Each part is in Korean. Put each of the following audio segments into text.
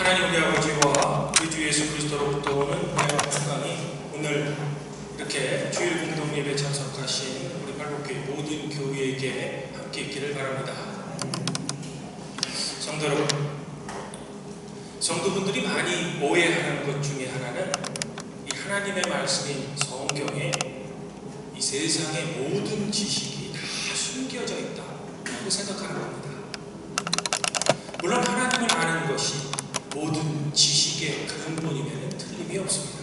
하나님 우리 아버지와 우리 주 예수 그리스도로부터 오는 은혜와 평강이 오늘 이렇게 주일 공동 예배 참석하신 우리 팔복교회 모든 교회에게 함께 있기를 바랍니다. 성도 여러분, 성도분들이 많이 오해하는 것 중에 하나는 이 하나님의 말씀인 성경에 이 세상의 모든 지식이 다 숨겨져 있다고 생각하는 겁니다. 물론 하나님을 아는 것이 모든 지식의 근본이면 틀림이 없습니다.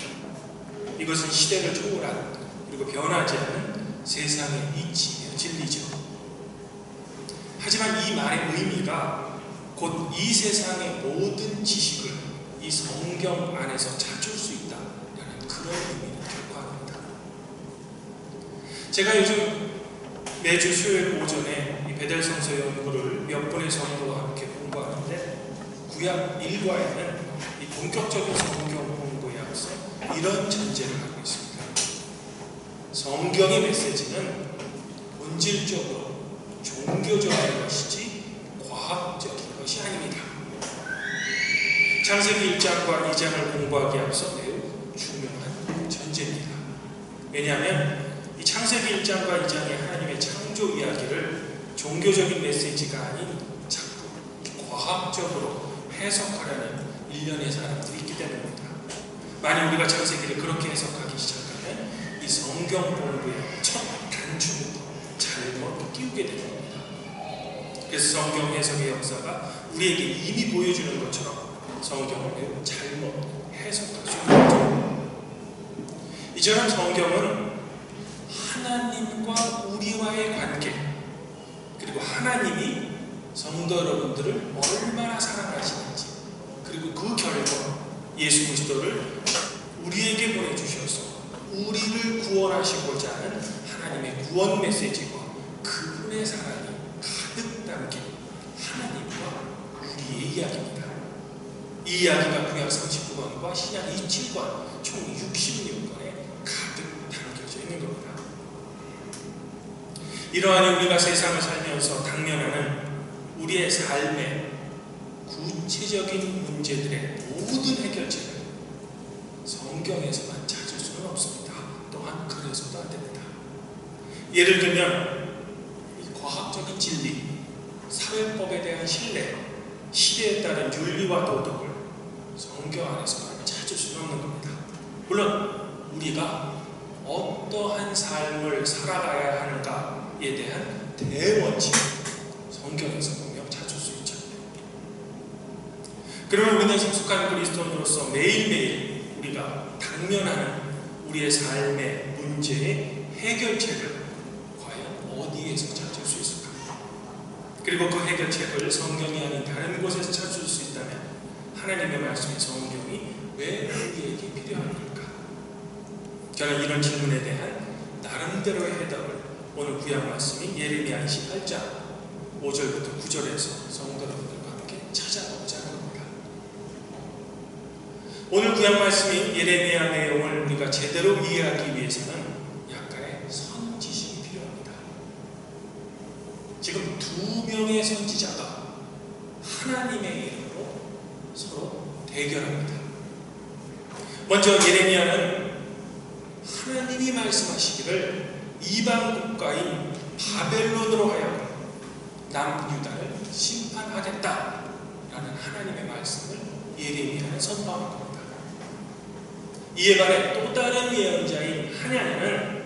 이것은 시대를 초월한 그리고 변하지 않는 세상의 이치며 진리죠. 하지만 이 말의 의미가 곧 이 세상의 모든 지식을 이 성경 안에서 찾을 수 있다라는 그런 의미는 결코 아닙니다. 제가 요즘 매주 수요일 오전에 이 베델성서 연구를 몇 분의 성도와 함께 공부하는데 구약 1과에는 이 본격적인 성경 공부에 앞서 이런 전제를 하고 있습니다. 성경의 메시지는 본질적으로 종교적인 것이지 과학적인 것이 아닙니다. 창세기 1장과 2장을 공부하기에 앞서 매우 중요한 전제입니다. 왜냐하면 이 창세기 1장과 2장의 하나님의 창조 이야기를 종교적인 메시지가 아닌 자꾸 과학적으로 해석하려는 일련의 사람들이 있기 때문입니다. 만약 우리가 창세기를 그렇게 해석하기 시작하면 이 성경 공부의 첫 단추부터 잘못 띄우게 되는 겁니다. 그래서 성경 해석의 역사가 우리에게 이미 보여주는 것처럼 성경을 매우 잘못 해석할 수 있는 거죠. 이처럼 성경은 하나님과 우리와의 관계, 그리고 하나님이 성도 여러분들을 얼마나 사랑하시는지, 그리고 그 결과 예수 그리스도를 우리에게 보내주셔서 우리를 구원하시고자 하는 하나님의 구원 메시지와 그분의 사랑이 가득 담긴 하나님과 우리의 이야기입니다. 이 이야기가 구약 39권과 신약 27권 총 66권에 가득 담겨져 있는 겁니다. 이러한 우리가 세상을 살면서 당면하는 우리의 삶의 구체적인 문제들의 모든 해결책을 성경에서만 찾을 수는 없습니다. 또한 그래서도 안 됩니다. 예를 들면 이 과학적인 진리, 사회법에 대한 신뢰, 시대에 따른 윤리와 도덕을 성경 안에서만 찾을 수는 없는 겁니다. 물론 우리가 어떠한 삶을 살아가야 하는가에 대한 대원칙, 성경에서 분명 찾을 수 있죠. 그러면 우리는 성숙한 그리스도인으로서 매일매일 우리가 당면하는 우리의 삶의 문제의 해결책을 과연 어디에서 찾을 수 있을까? 그리고 그 해결책을 성경이 아닌 다른 곳에서 찾을 수 있다면 하나님의 말씀인 성경이 왜 우리에게 필요한 걸까? 저는 이런 질문에 대한 나름대로의 해답을 오늘 구약 말씀인 예레미야 28장 5절부터 9절에서 성도 여러분들과 함께 찾아보자 하는 겁니다. 오늘 구약 말씀인 예레미야 내용을 우리가 제대로 이해하기 위해서는 약간의 선지식이 필요합니다. 지금 두 명의 선지자가 하나님의 이름으로 서로 대결합니다. 먼저 예레미야는 하나님이 말씀하시기를 이방 국가인 바벨론으로 하여금 남유다를 심판하겠다라는 하나님의 말씀을 예레미야는 선포하는 겁니다. 이에 반해 또 다른 예언자인 하냐냐는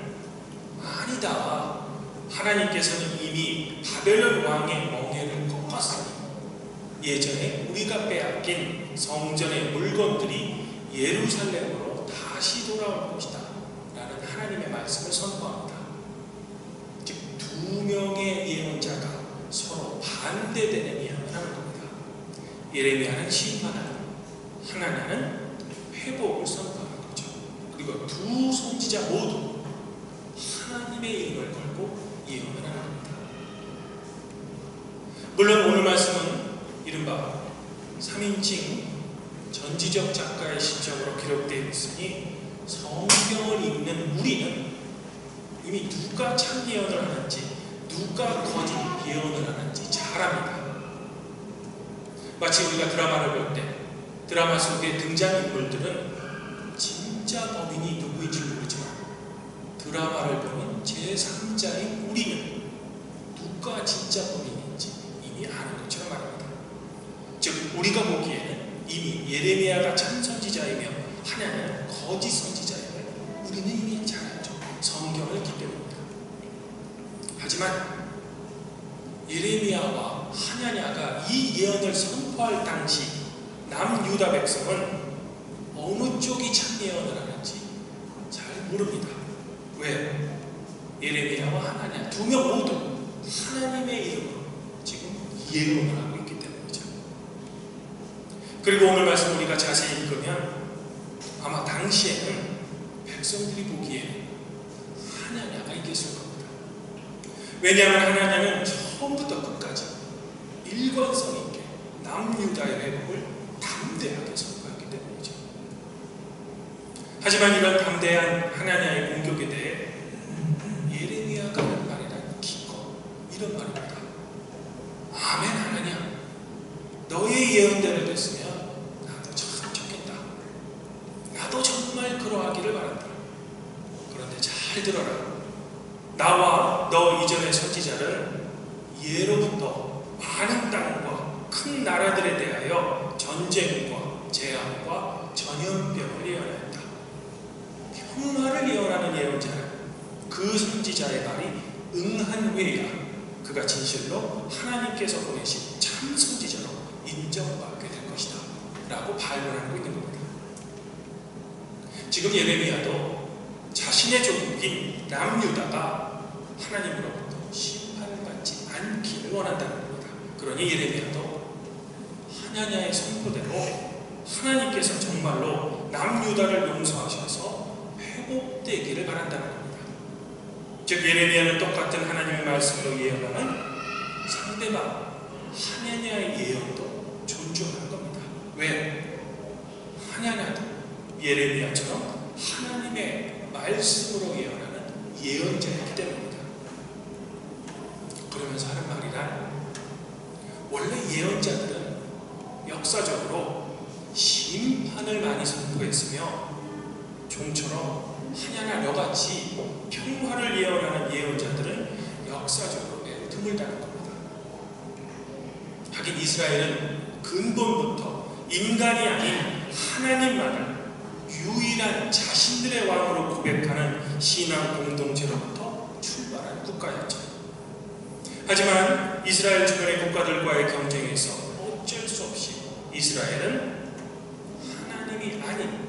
아니다, 하나님께서는 이미 바벨론 왕의 멍에를 꺾었으니 예전에 우리가 빼앗긴 성전의 물건들이 예루살렘으로 다시 돌아올 것이다 라는 하나님의 말씀을 선포합니다. 즉 두 명의 예언자가 서로 반대되는 예언을 하는 겁니다. 예레미야는 심판하고 하나냐는 회복을 선포하는 거죠. 그리고 두 선지자 모두 하나님의 이름을 걸고 예언을 하는 겁니다. 물론 오늘 말씀은 이른바 3인칭 전지적 작가의 시점으로 기록되어 있으니 성경을 읽는 우리는 이미 누가 참 예언을 하는지 누가 거짓 예언을 하는지 잘 압니다. 마치 우리가 드라마를 볼 때 드라마 속의 등장인물들은 진짜 범인이 누구인지 모르지만 드라마를 보는 제3자인 우리는 누가 진짜 범인인지 이미 아는 것처럼 말합니다. 즉 우리가 보기에는 이미 예레미야가 참 선지자이며 하나님은 거짓 선지자임을 우리는 이미 잘 알죠. 성경을 읽기 때문입니다. 하지만 예레미야와 하냐냐가 이 예언을 선포할 당시 남유다 백성은 어느 쪽이 참 예언을 하는지 잘 모릅니다. 왜? 예레미야와 하나냐 두 명 모두 하나님의 이름으로 지금 예언을 하고 있기 때문이죠. 그리고 오늘 말씀 우리가 자세히 읽으면 아마 당시에는 백성들이 보기에 하나냐가 이겼을 겁니다. 왜냐하면 하나냐는 처음부터 끝까지 일관성 있게 남유다의 회복을 담대하게 선포했기 때문이죠. 하지만 이런 담대한 하나냐의 공격에 대해 예레미야가 하는 말이란 기껏 이런 말입니다. 아멘 하나냐, 너의 예언대로 됐으면 나도 참 좋겠다. 나도 정말 그러하기를 바란다. 그런데 잘 들어라. 나와 너 이전의 선지자는 예로부터 많은 땅과 큰 나라들에 대하여 전쟁과 재앙과 전염병을 예언했다. 평화를 예언하는 예언자는 그 선지자의 말이 응한 후에야 그가 진실로 하나님께서 보내신 참 선지자로 인정받게 될 것이다 라고 발언하고 있는 겁니다. 지금 예레미야도 자신의 종국인 남유다가 하나님으로부터 심판받지 않기를 원한다는 겁니다. 그러니 예레미야도 하나냐의 선포대로 하나님께서 정말로 남유다를 용서하셔서 회복되기를 바란다는 겁니다. 즉 예레미야는 똑같은 하나님의 말씀으로 예언하는 상대방 하나냐의 예언도 존중하는 겁니다. 왜? 하나냐도 예레미야처럼 하나님의 말씀으로 예언하는 예언자이기 때문입니다. 그러면서 하는 말이란 원래 예언자들은 역사적으로 심판을 많이 선포했으며 종처럼 하냐나 너같이 평화를 예언하는 예언자들은 역사적으로 매우 드물다는 겁니다. 하긴 이스라엘은 근본부터 인간이 아닌 하나님만을 유일한 자신들의 왕으로 고백하는 신앙 공동체로부터 출발한 국가였죠. 하지만 이스라엘 주변의 국가들과의 경쟁에서 어쩔 수 없이 이스라엘은 하나님이 아닌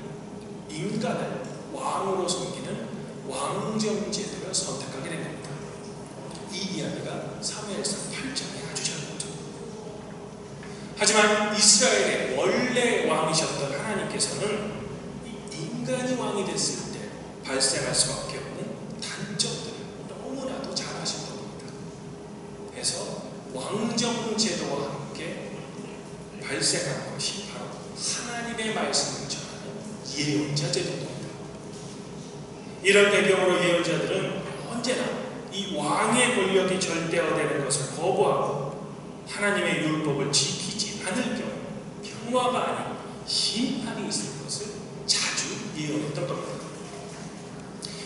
인간을 왕으로 섬기는 왕정제도를 선택하게 된 겁니다. 이 이야기가 사무엘상 8장에 아주 잘 나오죠. 하지만 이스라엘의 원래 왕이셨던 하나님께서는 인간이 왕이 됐을 때 발생할 수밖에 없는 단점들을 너무나도 잘 아셨던 겁니다. 그래서 왕정제도와 함께 발생한 것이 바로 하나님의 말씀을 전하는 예언자 제도입니다. 이런 배경으로 예언자들은 언제나 이 왕의 권력이 절대화되는 것을 거부하고 하나님의 율법을 지키지 않을 경우 평화가 아닌 심판이 있을 것을 자주 예언했던 겁니다.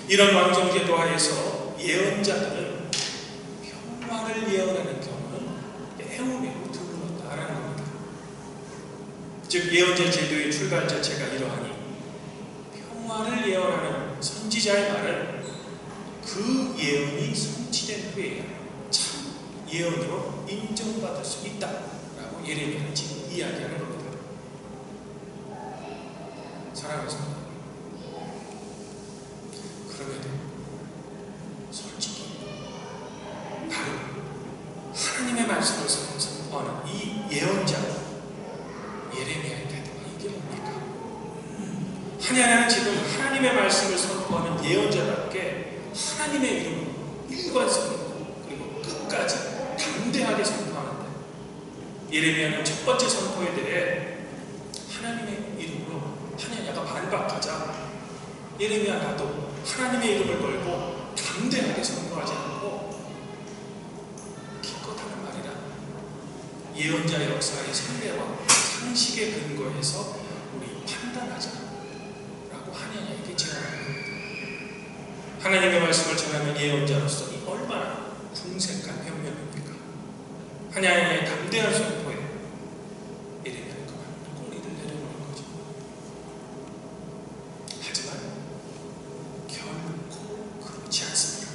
이런 왕정제도 하에서 예언자들은 평화를 예언하는 경우는 매우 드물었다라는 겁니다. 즉 예언자 제도의 출발 자체가 이러하니 평화를 예언하는 선지자의 말은 그 예언이 성취된 후에야 참 예언으로 인정받을 수 있다라고 예레미야는 지금 이야기하는 겁니다. 사랑하는 성도, 그러면 솔직히 바로 하나님의 말씀을 선포하는 이 예언자 예레미야의 태도가 이게 뭡니까? 하나님은 지금 하나님의 말씀을 선포하는 예언자답게 하나님의 이름으로 일관성 있고 그리고 끝까지 담대하게 선포하는데 예레미야는 첫 번째 선포에 대해 하나님의 이름으로 하냐냐가 반박하자 예레미야 나도 하나님의 이름을 걸고 담대하게 선포하지 않고 기껏 하는 말이라 예언자 역사의 선례와 상식에 근거해서 우리 판단하자라고 하나님에게 제안합니다. 하나님의 말씀을 전하는 예언자로서 이 얼마나 궁색한 변명입니까? 하나님의 담대한 선포에 예레미야는 그만 꼬리를 내려놓은 거죠. 하지만 결코 그렇지 않습니다.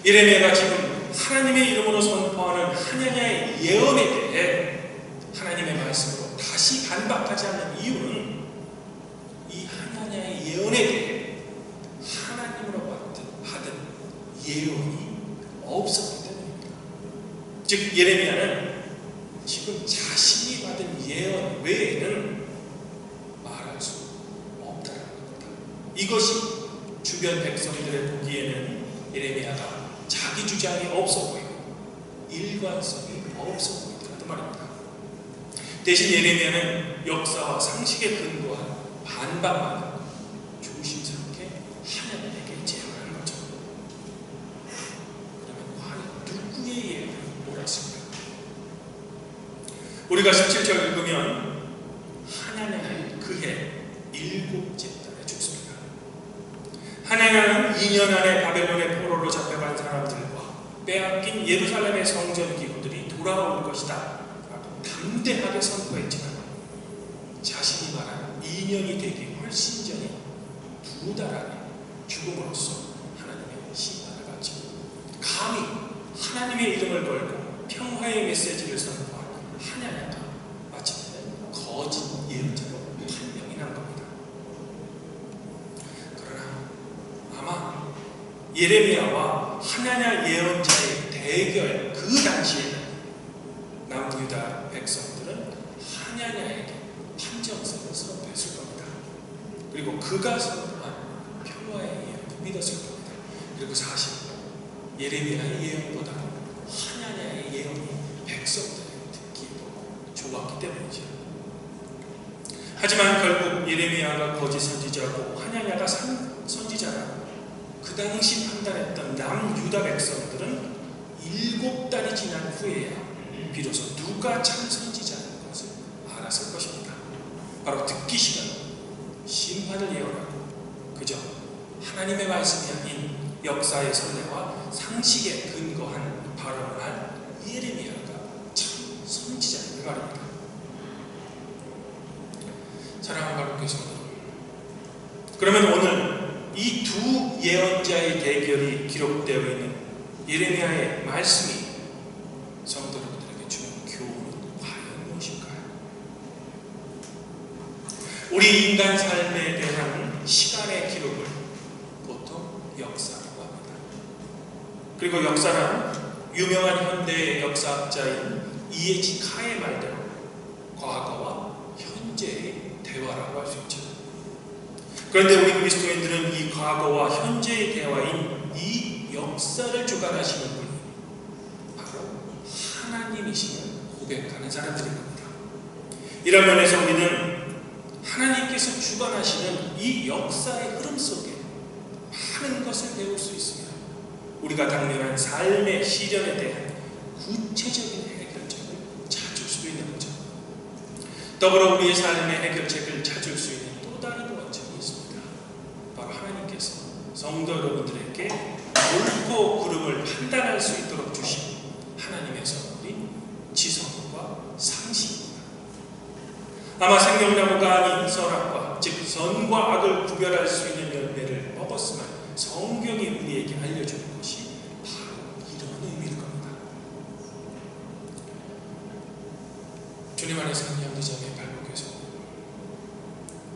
예레미야가 지금 하나님의 이름으로 선포하는 하나님의 예언에 대해 하나님의 말씀으로 다시 반박하지 않는 이유는 이 하나님의 예언에 대해 하나님으로 받은 예언이 없었기 때문입니다. 즉 예레미야는 지금 자신이 받은 예언 외에는 말할 수 없다는 겁니다. 이것이 주변 백성들의 보기에는 예레미야가 자기 주장이 없어 보이고 일관성이 없어 보인다는 말입니다. 대신 예레미야는 역사와 상식에 근거한 반박만 조심스럽게 하나님에게 제안하는 거죠. 그러면 과연 누구의 예언이 옳았을까? 우리가 17절 읽으면 하나님은 그해 7째 달에 죽습니다. 하나님은 2년 안에 바벨론의 포로로 잡혀간 사람들과 빼앗긴 예루살렘의 성전 기구들이 돌아올 것이다 라고 담대하게 선포했지만 자신이 말한 2년이 되기 훨씬 전에 2달 안에 죽음으로써 하나님의 심판을 받죠. 감히 하나님의 이름을 걸고 평화의 메시지를 선포한 하나냐가 마침내 거짓 예언자로 판명이 난 겁니다. 그러나 아마 예레미야와 하나냐 예언자의 대결 그 당시에 남유다 백성들은 하나냐에게 판정선을 선포했을 겁니다. 그리고 그가 선포한 평화의 예언을 믿었을 겁니다. 그리고 사실 예레미야의 예언보다 하나냐의 예언이 백성들에게 듣기도 좋았기 때문이죠. 하지만 결국 예레미야가 거짓 선지자고 하나냐가 선지자라고 그 당시 판단했던 남유다 백성들은 7달이 지난 후에야 비로소 누가 참 선지자인 것을 알았을 것입니다. 바로 듣기 싫은 심판을 예언하고 그저 하나님의 말씀이 아닌 역사의 선례와 상식에 근거한 발언을 한 예레미야가 참 선지자인 말입니다. 사랑하는 가족의 성도, 그러면 오늘 이 두 예언자의 대결이 기록되어 있는 예레미야의 말씀이 성도 여러분들에게 주는 교훈은 과연 무엇일까요? 우리 인간 삶에 대한 시간의 기록을 보통 역사라고 합니다. 그리고 역사란 유명한 현대의 역사학자인 이에지 카의 말대로 과거와 현재의 대화라고 할 수 있죠. 그런데 우리 그리스도인들은 이 과거와 현재의 대화인 이 역사를 주관하시는 분이 바로 하나님이심을 고백하는 사람들인 겁니다. 이런 면에서 우리는 하나님께서 주관하시는 이 역사의 흐름 속에 많은 것을 배울 수 있으며 우리가 당면한 삶의 시련에 대한 구체적인 해결책을 찾을 수 있는 거죠. 더불어 우리의 삶의 해결책을 찾을 수 있는 또 다른 원천이 있습니다. 바로 하나님께서 성도 여러분들에게 옳고 그름을 판단할 수 있도록 주신 하나님의 선물인 지성과 상식입니다. 아마 생명나무가 아닌 선악과 즉 선과 악을 구별할 수 있는 열매를 먹었으면 성경이 우리에게 알려주는 것이 바로 이런 의미일 겁니다. 주님 안에서 한 양도장의 발목에서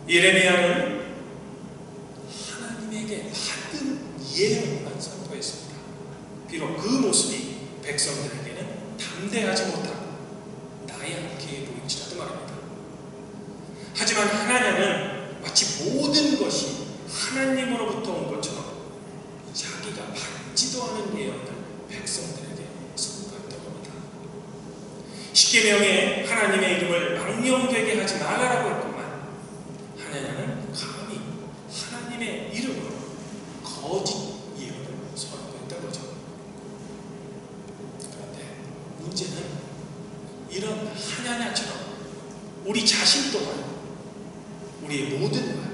예레미야는 하나님에게 받은 예언만 선포했습니다. 비록 그 모습이 백성들에게는 담대하지 못하고 나약해 보일지라도 말입니다. 하지만 하나냐는 마치 모든 것이 하나님으로부터 온 것처럼 자기가 받지도 않은 예언을 백성들에게 선포했던 겁니다. 십계명에 하나님의 이름을 망령되게 하지 말아라고 했건만 하나냐는 감히 하나님의 이름으로 거짓 예언을 선포했던 거죠. 그런데 문제는 이런 하나냐처럼 우리 자신 또한 우리의 모든 말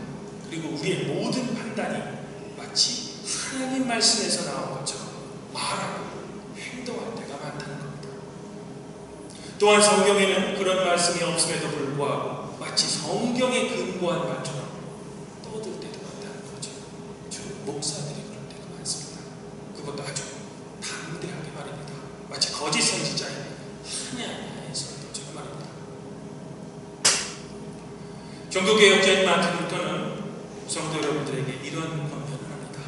그리고 우리의 모든 판단이 마치 하나님 말씀에서 나온 것처럼 말하고 행동할 때가 많다는 겁니다. 또한 성경에는 그런 말씀이 없음에도 불구하고 마치 성경에 근거한 말처럼 떠들 때도 많다는 거죠. 주로 목사들이 그럴 때가 많습니다. 그것도 아주 담대하게 말입니다. 마치 거짓 선지자의 하나님의 선도처럼 말입니다. 종교개혁자인 마틴 루터는 성도 여러분들에게 이런 권면을 합니다.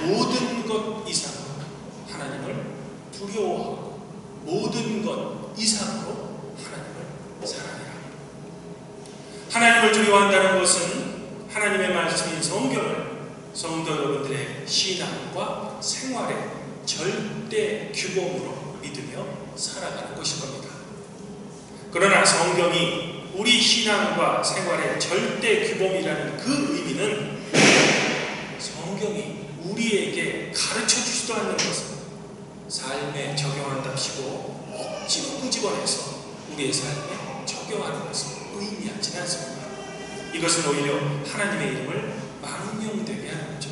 모든 것 이상으로 하나님을 두려워하고 모든 것 이상으로 하나님을 사랑해라. 하나님을 두려워한다는 것은 하나님의 말씀인 성경을 성도 여러분들의 신앙과 생활의 절대 규범으로 믿으며 살아가는 것일 겁니다. 그러나 성경이 우리 신앙과 생활의 절대 규범이라는 그 의미는 성경이 우리에게 가르쳐 주지도 않는 것을 삶에 적용한답시고 억지로 끄집어내서 우리의 삶에 적용하는 것을 의미하지는 않습니다. 이것은 오히려 하나님의 이름을 망령되게 하는 거죠.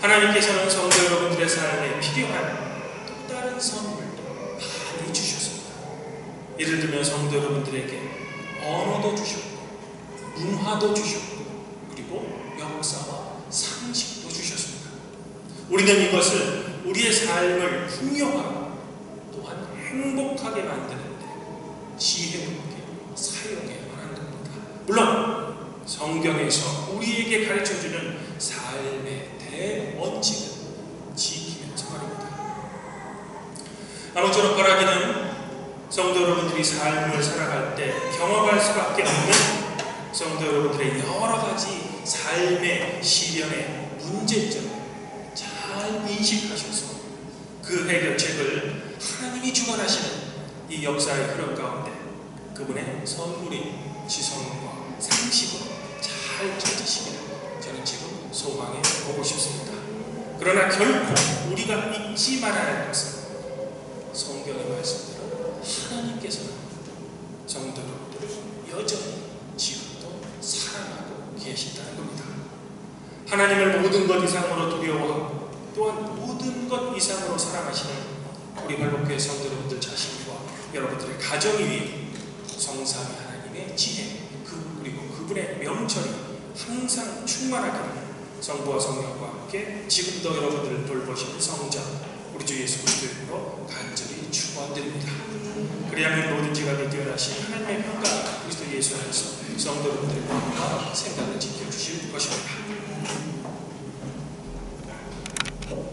하나님께서는 성도 여러분들의 삶에 필요한 또 다른 선물도 많이 주셨습니다. 예를 들면 성도 여러분들에게 언어도 주셨고 문화도 주셨고 그리고 역사와 상식도 주셨습니다. 우리는 이것을 우리의 삶을 풍요하고 또한 행복하게 만드는데 지혜롭게 사용해야만 하는 겁니다. 물론 성경에서 우리에게 가르쳐주는 삶의 대원칙은 지키면서 말입니다. 아무쪼록 바라기는 성도 여러분들이 삶을 살아갈 때 경험할 수밖에 없는 성도 여러분들의 여러 가지 삶의 시련의 문제점을 잘 인식하셔서 그 해결책을 하나님이 주관하시는 이 역사의 흐름 가운데 그분의 선물인 지성과 상식으로 잘 찾으시기를 저는 지금 소망해 보고 싶습니다. 그러나 결코 우리가 잊지 말아야 할 것은 성경의 말씀대로 하나님께서는 성도 여러분들을 여전히 지금도 사랑하고 계신다는 겁니다. 하나님을 모든 것 이상으로 두려워하고 또한 모든 것 이상으로 사랑하시는 우리 발복교회 성도 여러분들 자신과 여러분들의 가정 위에 성삼위 하나님의 지혜 그리고 그분의 명철이 항상 충만하기를 성부와 성령과 함께 지금도 여러분들을 돌보시는 성자 우리 주 예수 그리스도의 이름으로 간절히 축원드립니다. 그리하면 모든 지각에 뛰어나신 하나님의 평강 그리스도 예수 안에서 성도 여러분들의 마음과 생각을 지켜주실 것입니다.